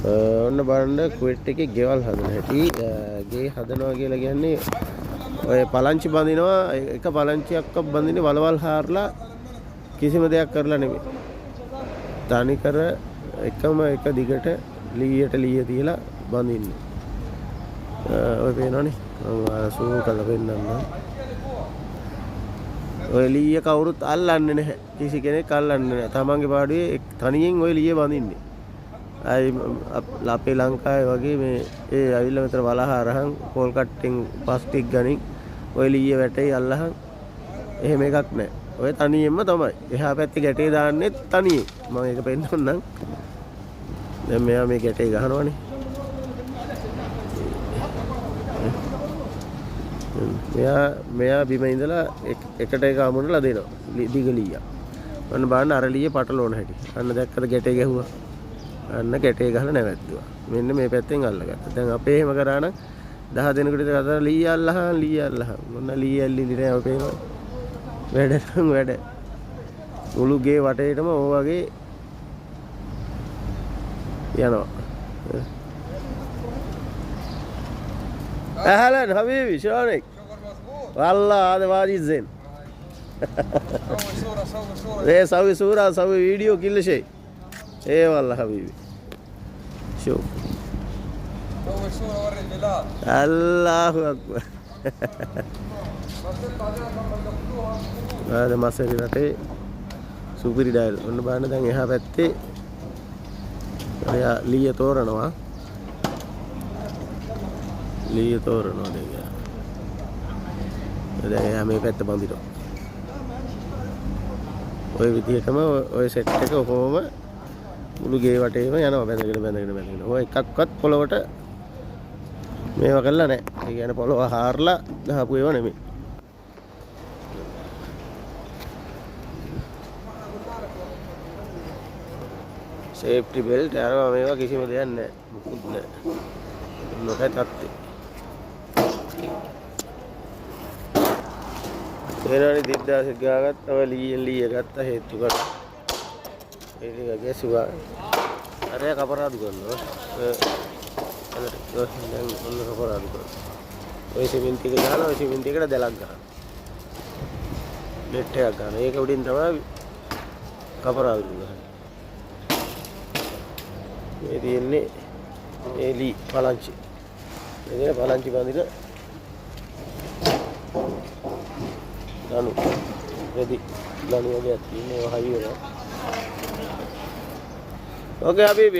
ඔන්න බලන්න කුවෙට් එකේ ගෙවල් හදන හැටි. ගේ හදනවා කියලා කියන්නේ ඔය පලංචි බඳිනවා. එක පලංචියක්වත් බඳින්නේ වලවල් හාරලා කිසිම දෙයක් කරලා නෙමෙයි. තනි කර එකම එක දිගට ලීයට ලීය තියලා බඳින්නේ. ඔය පේනවනේ. මම සූම් කරලා පෙන්නන්නම්. ඔය ලීය කවුරුත් අල්ලන්නේ නැහැ. කිසි කෙනෙක් අල්ලන්නේ නැහැ. තමන්ගේ පාඩුවේ තනියෙන් ඔය ලීය බඳින්නේ. අයි අපේ ලංකාවේ වගේ මේ ඒ ඇවිල්ලා මෙතන වලහාරහන් පොල් කට්ටෙන් පස් ටික ගනින් ඔය ලීය වැටේ අල්ලහන් එහෙම එකක් නැහැ. ඔය තනියෙන්ම තමයි. එහා පැත්තේ ගැටේ දාන්නේ තනියෙන්. මම ඒක පෙන්නන්නම්. දැන් මෙයා මේ ගැටේ ගහනවනේ. මෙයා බිම ඉඳලා එකට එක අමුණලා දෙනවා. දිග ලීයක්. ඔන්න බලන්න අර ලීයේ පටලවන හැටි. අන්න දැක්කද ගැටේ ගැහුවා. අන්න ගැටේ ගහලා නැවැත්තුවා. මෙන්න මේ පැත්තෙන් අල්ලගත්තා. දැන් අපේ එහෙම කරා නම් 10 දිනකට විතර අතර ලීය අල්ලහන්. මොන ලීය ඇල්ලිලි නෑ ඔය පේනවා. වැඩ නම් වැඩ. මුළු ගේ වටේටම ඕ වගේ යනවා. أهلا حبيبي شلونك؟ والله هذا واجد زين. سوي صورة سوي فيديو كل شيء. اي والله حبيبي. شوف. سوي صورة وري البلاد. الله أكبر. هذا مصري رتي سوبري دايل. ඔන්න බලන්න දැන් එහා පැත්තේ එයා ලීය තෝරනවා. ලීය තෝරනවා දැන්. දැන් එයා මේ පැත්ත බඳිනවා. ඔය විදිහටම ඔය සෙට් එක කොහොම මුළු ගේ වටේම යනවා බැඳගෙන. ඔය එකක්වත් පොළවට මේවා කරලා නැහැ. ඒ කියන්නේ පොළව හාරලා ගහපු ඒවා නෙමෙයි. සේෆ්ටි බෙල්ට් අරවා මේවා කිසිම දෙයක් නැහැ. මුකුත් නැහැ. මොකයි තත්ත්වය. එනවනේ 2000 ගාගත්ත ඔය ලීය ගත්ත හේතු කරලා. ඒ ටික ගැසුවා. අර කපරාදු කරනවා. දැන් ඔන්න කපරාදු කරනවා. ඔය සිමෙන්ති එක ගහනවා. ඔය සිමෙන්ති එකට දැලක් ගහනවා. නෙට් එකක් ගන්නවා. ඒක උඩින් තමයි කපරාදු කරන්නේ. මේ තියෙන්නේ ඒ ලී පලංචි. මේක පලංචි බඳින ලනු රෙදි ලනු වගේ තියෙනවා හයි වෙනවා. ඕකේ අපි